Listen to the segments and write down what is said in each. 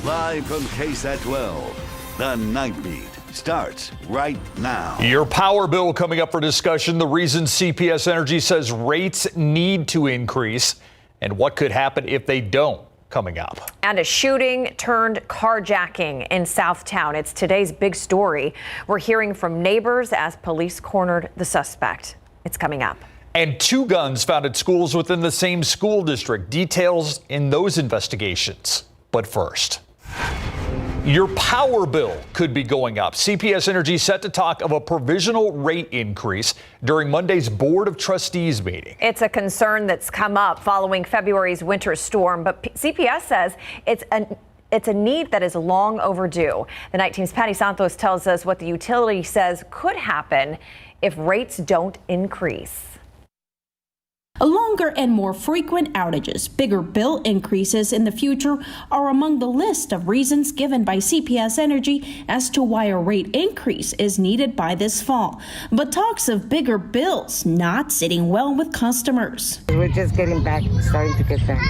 Live from KSAT 12, the Nightbeat starts right now. Your power bill coming up for discussion. The reason CPS Energy says rates need to increase and what could happen if they don't coming up. And a shooting turned carjacking in Southtown. It's today's big story. We're hearing from neighbors as police cornered the suspect. It's coming up. And 2 guns found at schools within the same school district. Details in those investigations. But first, your power bill could be going up. CPS Energy set to talk of a provisional rate increase during Monday's Board of Trustees meeting. It's a concern that's come up following February's winter storm, but CPS says it's a need that is long overdue. The Night Team's Patty Santos tells us what the utility says could happen if rates don't increase. Longer and more frequent outages, bigger bill increases in the future are among the list of reasons given by CPS Energy as to why a rate increase is needed by this fall. But talks of bigger bills not sitting well with customers. We're just starting to get back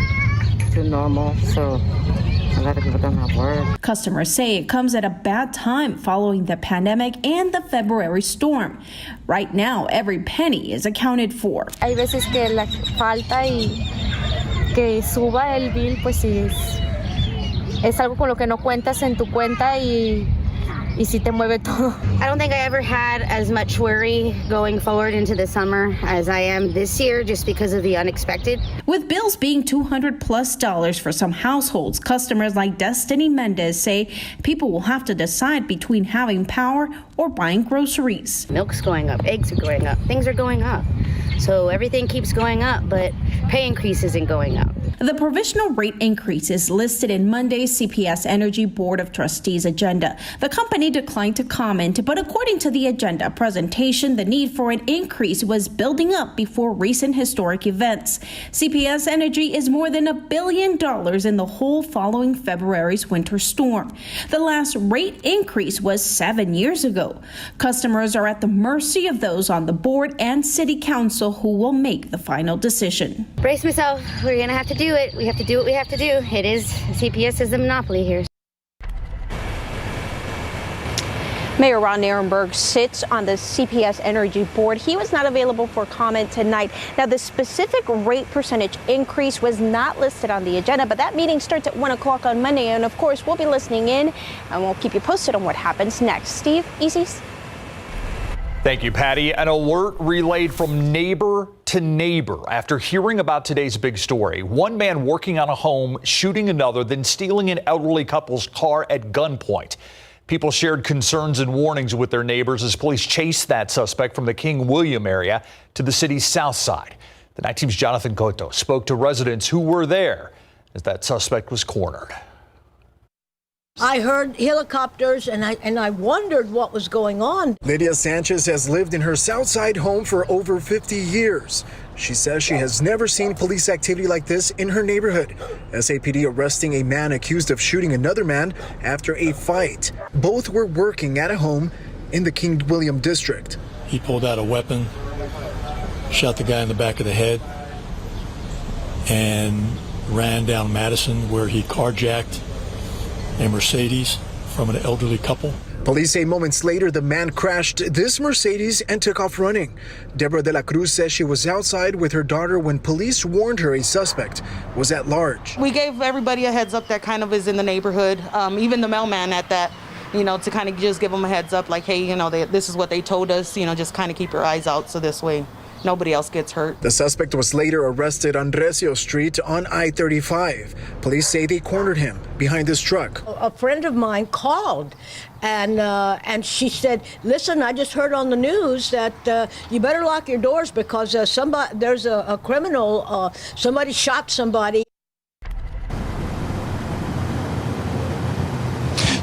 to normal, so a lot of people don't have work. Customers say it comes at a bad time following the pandemic and the February storm. Right now, every penny is accounted for. Hay veces que la falta y que suba el bill, pues sí es algo con lo que no cuentas en tu cuenta y si te mueve todo. I don't think I ever had as much worry going forward into the summer as I am this year just because of the unexpected. With bills being $200+ for some households, customers like Destiny Mendez say people will have to decide between having power or buying groceries. Milk's going up, eggs are going up, things are going up. So everything keeps going up, but pay increase isn't going up. The provisional rate increase is listed in Monday's CPS Energy Board of Trustees agenda. The company declined to comment, but according to the agenda presentation, the need for an increase was building up before recent historic events. CPS Energy is more than $1 billion in the hole following February's winter storm. The last rate increase was 7 years ago. Customers are at the mercy of those on the board and city council who will make the final decision. Brace myself, we're gonna have to do it. We have to do what we have to do. It is, CPS is the monopoly here. Mayor Ron Nirenberg sits on the CPS Energy Board. He was not available for comment tonight. Now, the specific rate percentage increase was not listed on the agenda, but that meeting starts at 1 o'clock on Monday. And of course, we'll be listening in and we'll keep you posted on what happens next. Steve, Easies. Thank you, Patty. An alert relayed from neighbor to neighbor after hearing about today's big story. One man working on a home, shooting another, then stealing an elderly couple's car at gunpoint. People shared concerns and warnings with their neighbors as police chased that suspect from the King William area to the city's south side. The Night Team's Jonathan Cotto spoke to residents who were there as that suspect was cornered. I heard helicopters and I wondered what was going on. Lydia Sanchez has lived in her Southside home for over 50 years. She says she has never seen police activity like this in her neighborhood. SAPD arresting a man accused of shooting another man after a fight. Both were working at a home in the King William district. He pulled out a weapon, shot the guy in the back of the head, and ran down Madison where he carjacked a Mercedes from an elderly couple. Police say moments later the man crashed this Mercedes and took off running. Deborah de la Cruz says she was outside with her daughter when police warned her a suspect was at large. We gave everybody a heads up that kind of is in the neighborhood, even the mailman at that, to kind of just give them a heads up like, hey, this is what they told us, just kind of keep your eyes out so this way nobody else gets hurt. The suspect was later arrested on Recio Street on I-35. Police say they cornered him behind this truck. A friend of mine called and she said, listen, I just heard on the news that you better lock your doors because there's a criminal, somebody shot somebody.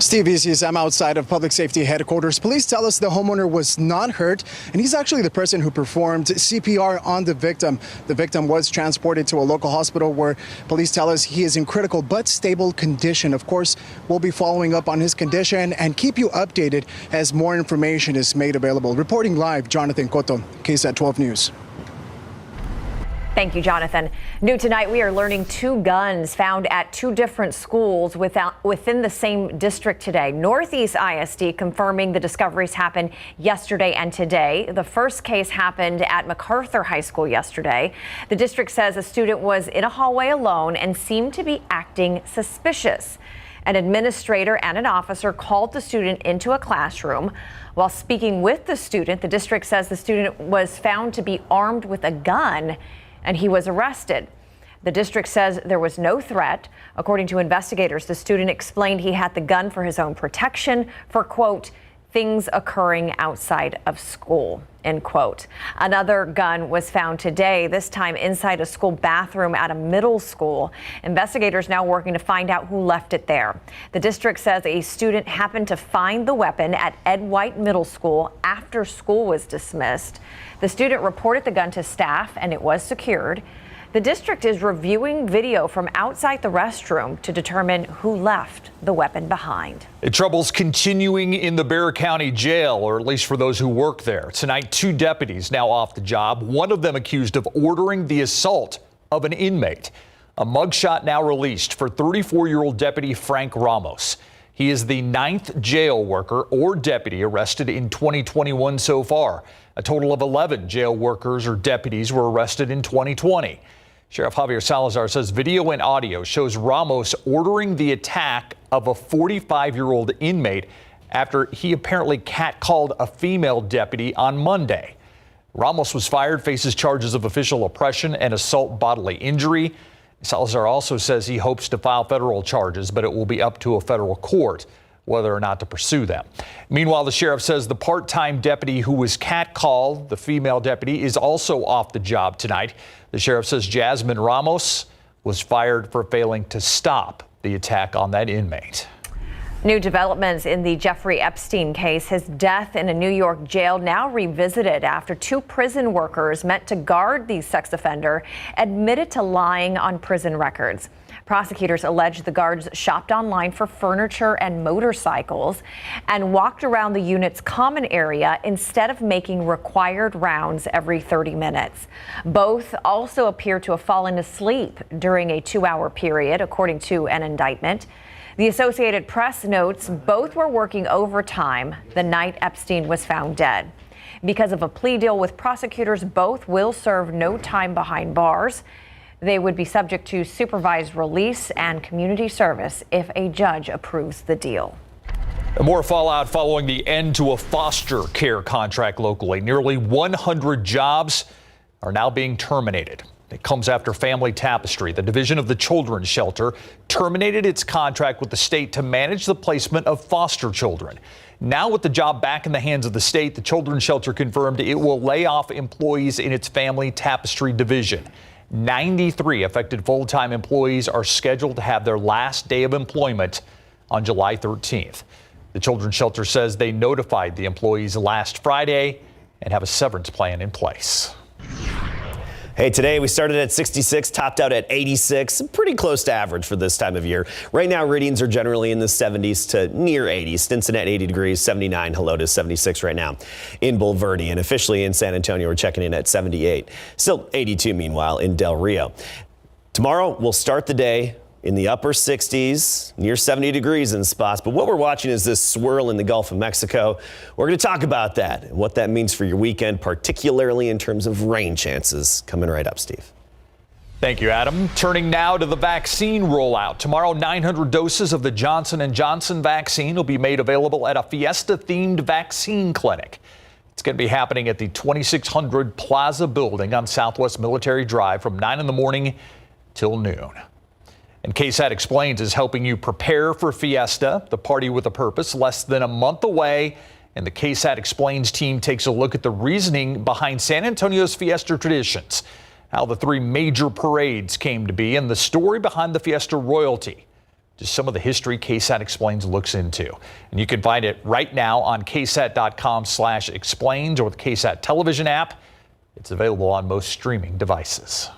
Steve Easies, I'm outside of Public Safety Headquarters. Police tell us the homeowner was not hurt, and he's actually the person who performed CPR on the victim. The victim was transported to a local hospital where police tell us he is in critical but stable condition. Of course, we'll be following up on his condition and keep you updated as more information is made available. Reporting live, Jonathan Cotto, KSAT 12 News. Thank you, Jonathan. New tonight, we are learning 2 guns found at 2 different schools within the same district today. Northeast ISD confirming the discoveries happened yesterday and today. The first case happened at MacArthur High School yesterday. The district says a student was in a hallway alone and seemed to be acting suspicious. An administrator and an officer called the student into a classroom. While speaking with the student, the district says the student was found to be armed with a gun and he was arrested. The district says there was no threat. According to investigators, the student explained he had the gun for his own protection for, quote, things occurring outside of school, end quote. Another gun was found today, this time inside a school bathroom at a middle school. Investigators now working to find out who left it there. The district says a student happened to find the weapon at Ed White Middle School after school was dismissed. The student reported the gun to staff and it was secured. The district is reviewing video from outside the restroom to determine who left the weapon behind. Trouble's continuing in the Bexar County Jail, or at least for those who work there. Tonight, 2 deputies now off the job, one of them accused of ordering the assault of an inmate. A mugshot now released for 34-year-old Deputy Frank Ramos. He is the 9th jail worker or deputy arrested in 2021 so far. A total of 11 jail workers or deputies were arrested in 2020. Sheriff Javier Salazar says video and audio shows Ramos ordering the attack of a 45-year-old inmate after he apparently catcalled a female deputy on Monday. Ramos was fired, faces charges of official oppression and assault bodily injury. Salazar also says he hopes to file federal charges, but it will be up to a federal court whether or not to pursue them. Meanwhile, the sheriff says the part-time deputy who was catcalled, the female deputy, is also off the job tonight. The sheriff says Jasmine Ramos was fired for failing to stop the attack on that inmate. New developments in the Jeffrey Epstein case. His death in a New York jail now revisited after 2 prison workers meant to guard the sex offender admitted to lying on prison records. Prosecutors allege the guards shopped online for furniture and motorcycles and walked around the unit's common area instead of making required rounds every 30 minutes. Both also appear to have fallen asleep during a 2-hour period, according to an indictment. The Associated Press notes both were working overtime the night Epstein was found dead. Because of a plea deal with prosecutors, both will serve no time behind bars. They would be subject to supervised release and community service if a judge approves the deal. More fallout following the end to a foster care contract locally. Nearly 100 jobs are now being terminated. It comes after Family Tapestry, the division of the children's shelter, terminated its contract with the state to manage the placement of foster children. Now, with the job back in the hands of the state, the children's shelter confirmed it will lay off employees in its Family Tapestry division. 93 affected full-time employees are scheduled to have their last day of employment on July 13th. The children's shelter says they notified the employees last Friday and have a severance plan in place. Hey, today we started at 66, topped out at 86, pretty close to average for this time of year. Right now, readings are generally in the 70s to near 80s. Stinson at 80 degrees, 79. Helotes 76 right now in Bulverde. And officially in San Antonio, we're checking in at 78. Still 82, meanwhile, in Del Rio. Tomorrow, we'll start the day in the upper 60s, near 70 degrees in spots. But what we're watching is this swirl in the Gulf of Mexico. We're going to talk about that and what that means for your weekend, particularly in terms of rain chances. Coming right up, Steve. Thank you, Adam. Turning now to the vaccine rollout. Tomorrow, 900 doses of the Johnson & Johnson vaccine will be made available at a Fiesta-themed vaccine clinic. It's going to be happening at the 2600 Plaza building on Southwest Military Drive from 9 in the morning till noon. And KSAT Explains is helping you prepare for Fiesta, the party with a purpose, less than a month away. And the KSAT Explains team takes a look at the reasoning behind San Antonio's Fiesta traditions, how the 3 major parades came to be, and the story behind the Fiesta royalty. Just some of the history KSAT Explains looks into. And you can find it right now on ksat.com/explains or the KSAT television app. It's available on most streaming devices.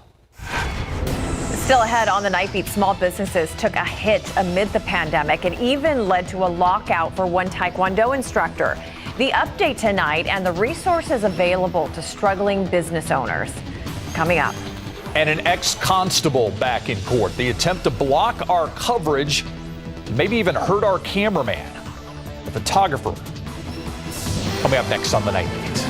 Still ahead on the Nightbeat, small businesses took a hit amid the pandemic. It even led to a lockout for one Taekwondo instructor. The update tonight and the resources available to struggling business owners. Coming up. And an ex-constable back in court. The attempt to block our coverage, maybe even hurt our cameraman, the photographer. Coming up next on the Nightbeat.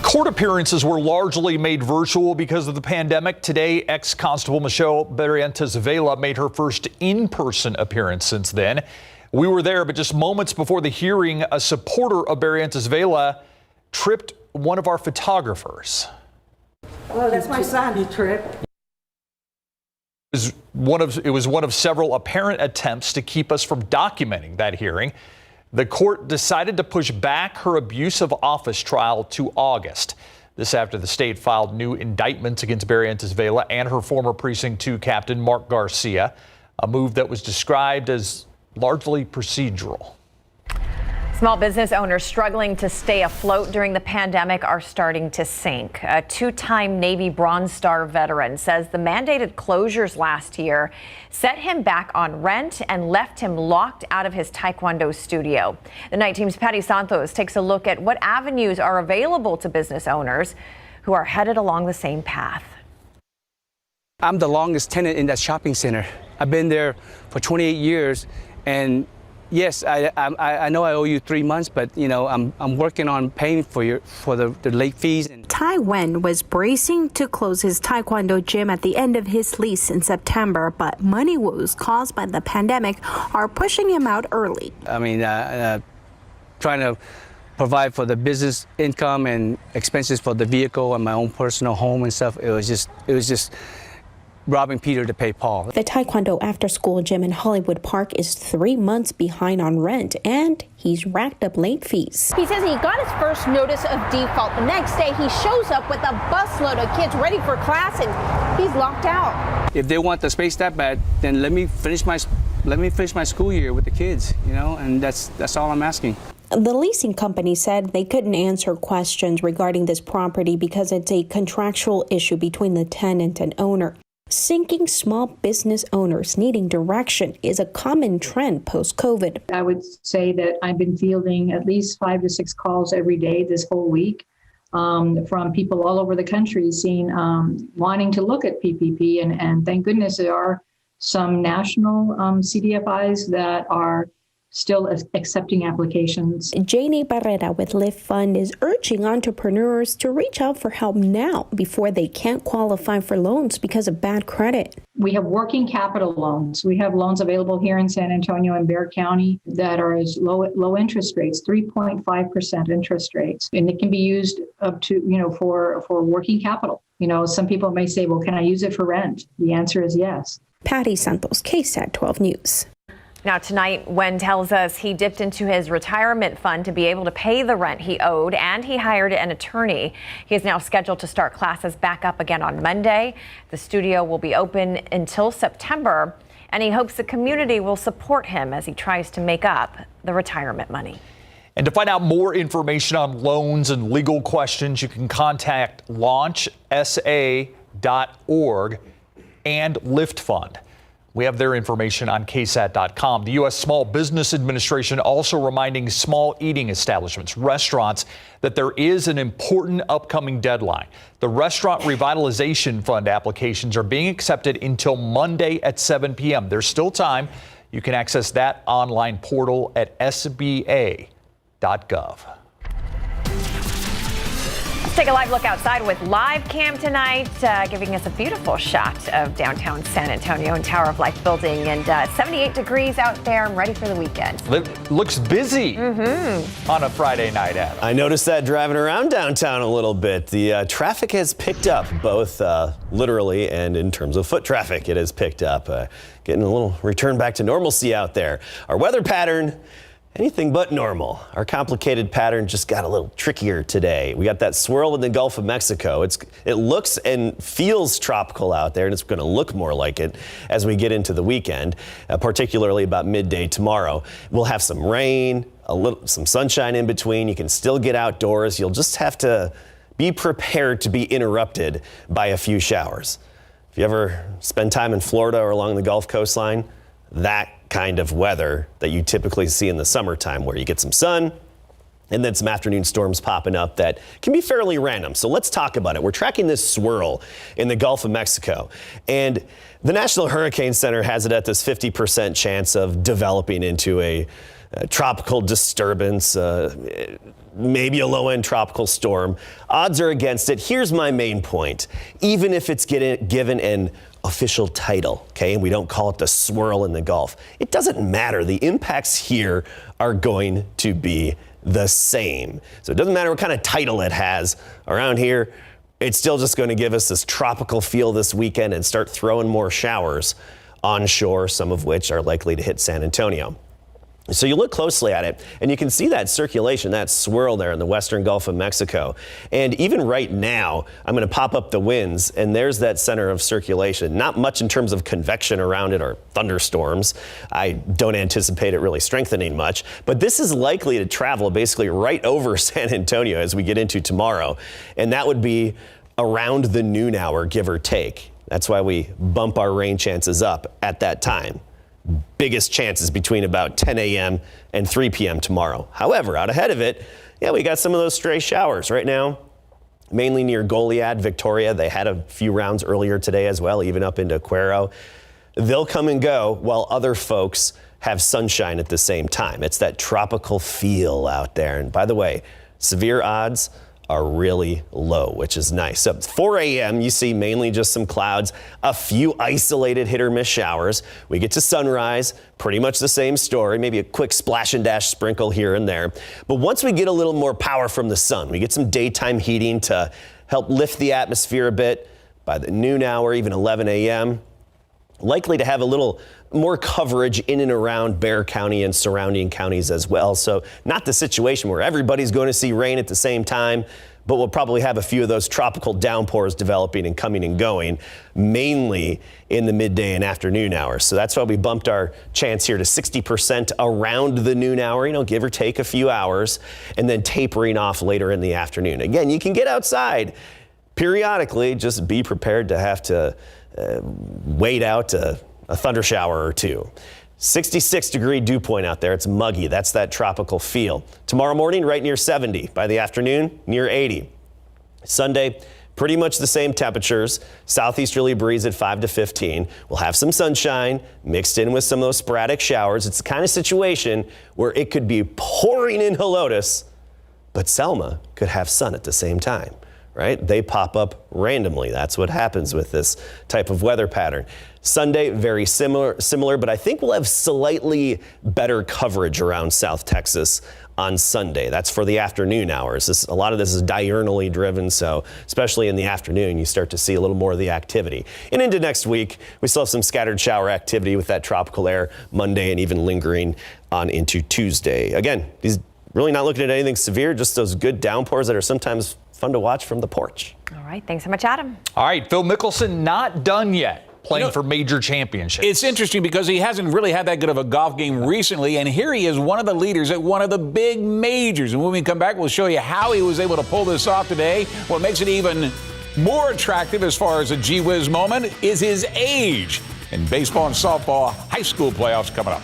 Court appearances were largely made virtual because of the pandemic. Today, ex-constable Michelle Barrientes VELA made her first in-person appearance since then. We were there, but just moments before the hearing, a supporter of Barrientes VELA tripped one of our photographers. Well, that's my son. He tripped. It was one of several apparent attempts to keep us from documenting that hearing. The court decided to push back her abuse of office trial to August. This after the state filed new indictments against Barrientes VELA and her former Precinct 2 captain, Mark Garcia, a move that was described as largely procedural. Small business owners struggling to stay afloat during the pandemic are starting to sink. A two-time Navy Bronze Star veteran says the mandated closures last year set him back on rent and left him locked out of his Taekwondo studio. The Night Team's Patty Santos takes a look at what avenues are available to business owners who are headed along the same path. I'm the longest tenant in that shopping center. I've been there for 28 years, and yes, I know I owe you 3 months, but you know I'm working on paying for the late fees. Tai Wen was bracing to close his Taekwondo gym at the end of his lease in September, but money woes caused by the pandemic are pushing him out early. I mean, trying to provide for the business income and expenses for the vehicle and my own personal home and stuff. It was just robbing Peter to pay Paul. The Taekwondo after-school gym in Hollywood Park is 3 months behind on rent, and he's racked up late fees. He says he got his first notice of default. The next day, he shows up with a busload of kids ready for class, and he's locked out. If they want the space that bad, then let me finish my school year with the kids, you know, and that's all I'm asking. The leasing company said they couldn't answer questions regarding this property because it's a contractual issue between the tenant and owner. Sinking small business owners needing direction is a common trend post-COVID. I would say that I've been fielding at least 5 to 6 calls every day this whole week from people all over the country wanting to look at PPP. And thank goodness there are some national CDFIs that are still accepting applications. Janie Barrera with Lift Fund is urging entrepreneurs to reach out for help now before they can't qualify for loans because of bad credit. We have working capital loans. We have loans available here in San Antonio and Bexar County that are as low interest rates, 3.5% interest rates. And it can be used up to, for working capital. Some people may say, well, can I use it for rent? The answer is yes. Patty Santos, KSAT 12 News. Now tonight, Wen tells us he dipped into his retirement fund to be able to pay the rent he owed, and he hired an attorney. He is now scheduled to start classes back up again on Monday. The studio will be open until September, and he hopes the community will support him as he tries to make up the retirement money. And to find out more information on loans and legal questions, you can contact launchsa.org and Lift Fund. We have their information on KSAT.com. The U.S. Small Business Administration also reminding small eating establishments, restaurants, that there is an important upcoming deadline. The Restaurant Revitalization Fund applications are being accepted until Monday at 7 p.m. There's still time. You can access that online portal at sba.gov. Let's take a live look outside with Live Cam tonight, giving us a beautiful shot of downtown San Antonio and Tower of Life building, and 78 degrees out there. I'm ready for the weekend. It looks busy on a Friday night, Adam. I noticed that driving around downtown a little bit. The traffic has picked up, both literally and in terms of foot traffic. It has picked up, getting a little return back to normalcy out there. Our weather pattern, anything but normal. Our complicated pattern just got a little trickier today. We got that swirl in the Gulf of Mexico. It looks and feels tropical out there, and it's going to look more like it as we get into the weekend, particularly about midday tomorrow. We'll have some rain, some sunshine in between. You can still get outdoors. You'll just have to be prepared to be interrupted by a few showers. If you ever spend time in Florida or along the Gulf coastline, that kind of weather that you typically see in the summertime, where you get some sun And then some afternoon storms popping up that can be fairly random. So let's talk about it. We're tracking this swirl in the Gulf of Mexico. And the National Hurricane Center has it at this 50% chance of developing into a tropical disturbance, maybe a low-end tropical storm. Odds are against it. Here's my main point. Even if it's given an official title, okay, and we don't call it the swirl in the Gulf, it doesn't matter. The impacts here are going to be the same. So it doesn't matter what kind of title it has around here. It's still just going to give us this tropical feel this weekend and start throwing more showers onshore, some of which are likely to hit San Antonio. So you look closely at it, and you can see that circulation, that swirl there in the western Gulf of Mexico. And even right now, I'm going to pop up the winds, and there's that center of circulation. Not much in terms of convection around it or thunderstorms. I don't anticipate it really strengthening much, but this is likely to travel basically right over San Antonio as we get into tomorrow. And that would be around the noon hour, give or take. That's why we bump our rain chances up at that time. Biggest chances between about 10 a.m. and 3 p.m. tomorrow. However, out ahead of it, yeah, we got some of those stray showers right now, mainly near Goliad, Victoria. They had a few rounds earlier today as well, even up into Cuero. They'll come and go while other folks have sunshine at the same time. It's that tropical feel out there. And by the way, severe odds are really low, which is nice. So 4 a.m., you see mainly just some clouds, a few isolated hit or miss showers. We get to sunrise, pretty much the same story, maybe a quick splash and dash sprinkle here and there. But once we get a little more power from the sun, we get some daytime heating to help lift the atmosphere a bit. By the noon hour, even 11 a.m., likely to have a little more coverage in and around Bexar County and surrounding counties as well. So not the situation where everybody's going to see rain at the same time, but we'll probably have a few of those tropical downpours developing and coming and going, mainly in the midday and afternoon hours. So that's why we bumped our chance here to 60% around the noon hour, give or take a few hours, and then tapering off later in the afternoon. Again, you can get outside periodically, just be prepared to have to wait out a thunder shower or two. 66-degree dew point out there. It's muggy. That's that tropical feel. Tomorrow morning, right near 70. By the afternoon, near 80. Sunday, pretty much the same temperatures. Southeasterly breeze at 5 to 15. We'll have some sunshine mixed in with some of those sporadic showers. It's the kind of situation where it could be pouring in Helotes, but Selma could have sun at the same time. Right? They pop up randomly. That's what happens with this type of weather pattern. Sunday, very similar, but I think we'll have slightly better coverage around South Texas on Sunday. That's for the afternoon hours. A lot of this is diurnally driven, so especially in the afternoon, you start to see a little more of the activity. And into next week, we still have some scattered shower activity with that tropical air Monday and even lingering on into Tuesday. Again, these really not looking at anything severe, just those good downpours that are sometimes fun to watch from the porch. All right. Thanks so much, Adam. All right. Phil Mickelson not done yet playing for major championships. It's interesting because he hasn't really had that good of a golf game recently, and here he is, one of the leaders at one of the big majors. And when we come back, we'll show you how he was able to pull this off today. What makes it even more attractive as far as a gee whiz moment is his age. And baseball and softball high school playoffs coming up.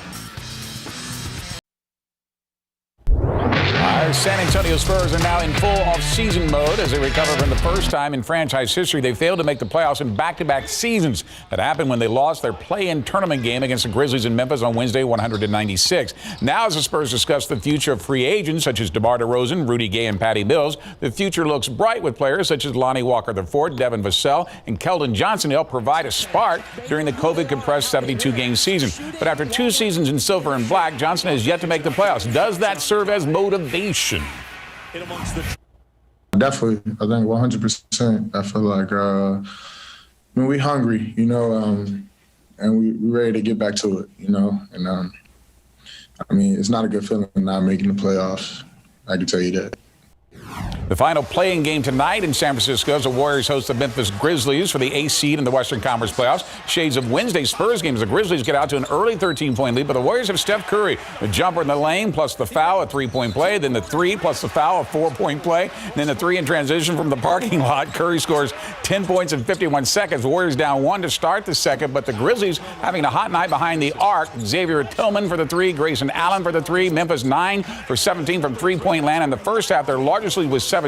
Our San Antonio Spurs are now in full off-season mode as they recover from the first time in franchise history they failed to make the playoffs in back-to-back seasons. That happened when they lost their play-in tournament game against the Grizzlies in Memphis on Wednesday, 196. Now, as the Spurs discuss the future of free agents such as DeMar DeRozan, Rudy Gay, and Patty Mills, the future looks bright with players such as Lonnie Walker IV, Devin Vassell, and Keldon Johnson to help provide a spark during the COVID-compressed 72-game season. But after 2 seasons in silver and black, Johnson has yet to make the playoffs. Does that serve as motivation? Definitely, I think 100%. I feel like we hungry, and we ready to get back to it, And it's not a good feeling not making the playoffs. I can tell you that. The final play-in game tonight in San Francisco as the Warriors host the Memphis Grizzlies for the 8th seed in the Western Conference playoffs. Shades of Wednesday's Spurs games. The Grizzlies get out to an early 13-point lead, but the Warriors have Steph Curry, a jumper in the lane plus the foul, a 3-point play, then the 3 plus the foul, a 4-point play, then the 3 in transition from the parking lot. Curry scores 10 points in 51 seconds. Warriors down 1 to start the second, but the Grizzlies having a hot night behind the arc. Xavier Tillman for the 3, Grayson Allen for the 3, Memphis 9 for 17 from three-point land. In the first half, their largest lead was 17.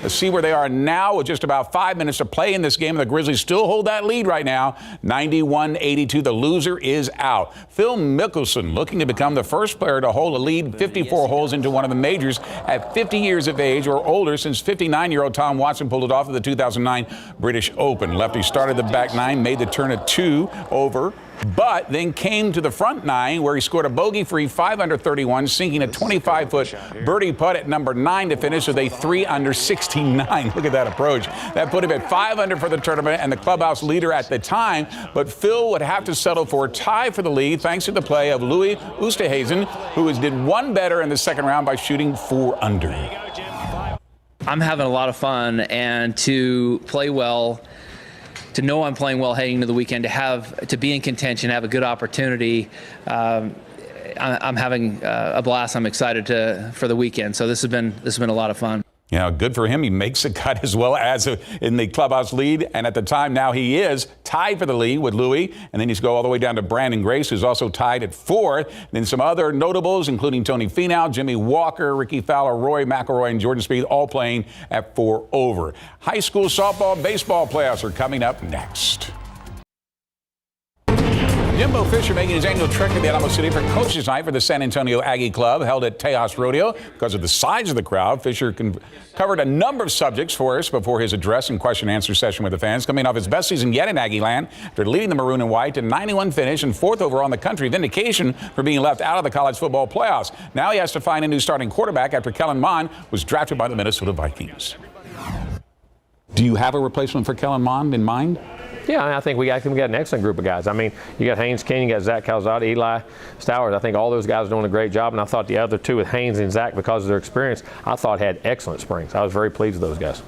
Let's see where they are now with just about 5 minutes to play in this game. The Grizzlies still hold that lead right now, 91-82. The loser is out. Phil Mickelson looking to become the first player to hold a lead 54 holes into one of the majors at 50 years of age or older since 59-year-old Tom Watson pulled it off at the 2009 British Open. Lefty started the back 9, made the turn at 2 over, but then came to the front 9 where he scored a bogey-free 5 under 31, sinking a 25-foot birdie putt at number 9 to finish with a 3 under 69. Look at that approach. That put him at 5 under for the tournament and the clubhouse leader at the time, but Phil would have to settle for a tie for the lead thanks to the play of Louis Oosthuizen, who did one better in the second round by shooting 4 under. I'm having a lot of fun, and to play well, to know I'm playing well heading into the weekend, to be in contention, have a good opportunity. I'm having a blast. I'm excited for the weekend. So this has been a lot of fun. Yeah, good for him. He makes a cut as well as in the clubhouse lead. And at the time now he is tied for the lead with Louis. And then he's go all the way down to Brandon Grace, who's also tied at 4th. Then some other notables, including Tony Finau, Jimmy Walker, Ricky Fowler, Rory McIlroy, and Jordan Spieth, all playing at 4 over. High school softball, baseball playoffs are coming up next. Jimbo Fisher making his annual trek to the Alamo City for Coaches Night for the San Antonio Aggie Club, held at Tejas Rodeo. Because of the size of the crowd, Fisher covered a number of subjects for us before his address and question-and-answer session with the fans, coming off his best season yet in Aggie Land after leading the Maroon and White to 91 finish and 4th overall in the country. Vindication for being left out of the college football playoffs. Now he has to find a new starting quarterback after Kellen Mond was drafted by the Minnesota Vikings. Do you have a replacement for Kellen Mond in mind? Yeah, I think we got an excellent group of guys. I mean, you got Haynes King, you got Zach Calzada, Eli Stowers. I think all those guys are doing a great job, and I thought the other two with Haynes and Zach, because of their experience, I thought had excellent springs. I was very pleased with those guys.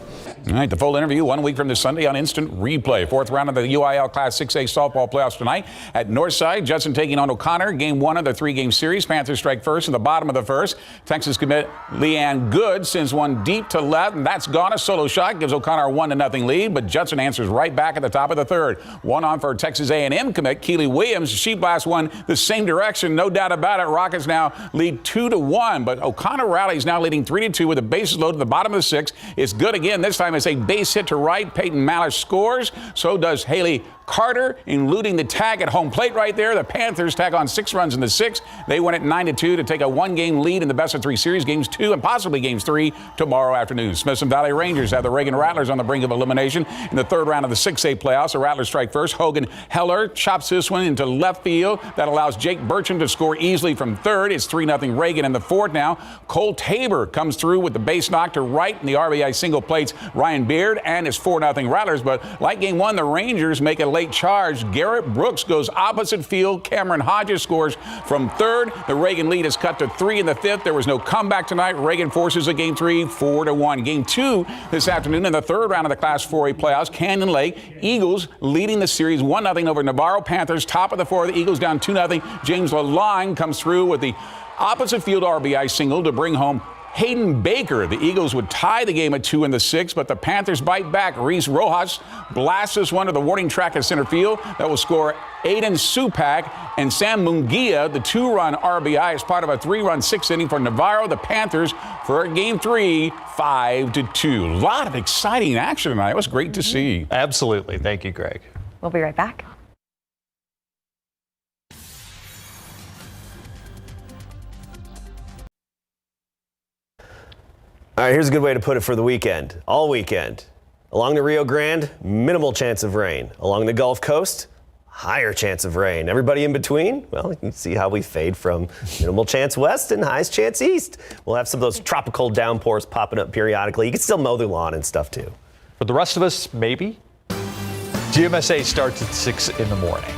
All right, the full interview 1 week from this Sunday on Instant Replay. 4th round of the UIL Class 6A softball playoffs tonight at Northside. Judson taking on O'Connor. Game 1 of the 3-game series. Panthers strike first in the bottom of the first. Texas commit Leanne Good sends one deep to left, and that's gone. A solo shot gives O'Connor a 1-0 lead, but Judson answers right back at the top of the 3rd. One on for Texas A&M commit Keely Williams. She blasts one the same direction, no doubt about it. Rockets now lead 2-1, but O'Connor rallies now leading 3-2 with the bases loaded at the bottom of the 6th. It's good again. This time it's a base hit to right. Peyton Malish scores. So does Haley Carter, eluding the tag at home plate right there. The Panthers tag on 6 runs in the 6th. They win at 9-2 to take a 1-game lead in the best-of-3 series. Games 2 and possibly Games 3 tomorrow afternoon. Smithson Valley Rangers have the Reagan Rattlers on the brink of elimination in the 3rd round of the 6A playoffs. The Rattlers strike first. Hogan Heller chops this one into left field. That allows Jake Bertrand to score easily from 3rd. It's 3-0 Reagan in the 4th now. Cole Tabor comes through with the base knock to right in the RBI single plates Ryan Beard, and it's 4-0 Rattlers. But like Game 1, the Rangers make a late charge. Garrett Brooks goes opposite field. Cameron Hodges scores from 3rd. The Reagan lead is cut to 3 in the 5th. There was no comeback tonight. Reagan forces a Game 3, 4-1. Game 2 this afternoon in the 3rd round of the Class 4A playoffs. Canyon Lake Eagles leading the series 1-0 over Navarro Panthers. Top of the 4th. The Eagles down 2-0. James Lalonde comes through with the opposite field RBI single to bring home Hayden Baker. The Eagles would tie the game at 2 in the 6th, but the Panthers bite back. Reese Rojas blasts this one to the warning track at center field. That will score Aiden Supak and Sam Munguia, the 2-run RBI, as part of a 3-run 6th inning for Navarro. The Panthers for Game 3, 5-2. A lot of exciting action tonight. It was great to see. Absolutely. Thank you, Greg. We'll be right back. All right, here's a good way to put it for the weekend. All weekend. Along the Rio Grande, minimal chance of rain. Along the Gulf Coast, higher chance of rain. Everybody in between, well, you can see how we fade from minimal chance west and highest chance east. We'll have some of those tropical downpours popping up periodically. You can still mow the lawn and stuff too. For the rest of us, maybe. GMSA starts at 6 in the morning.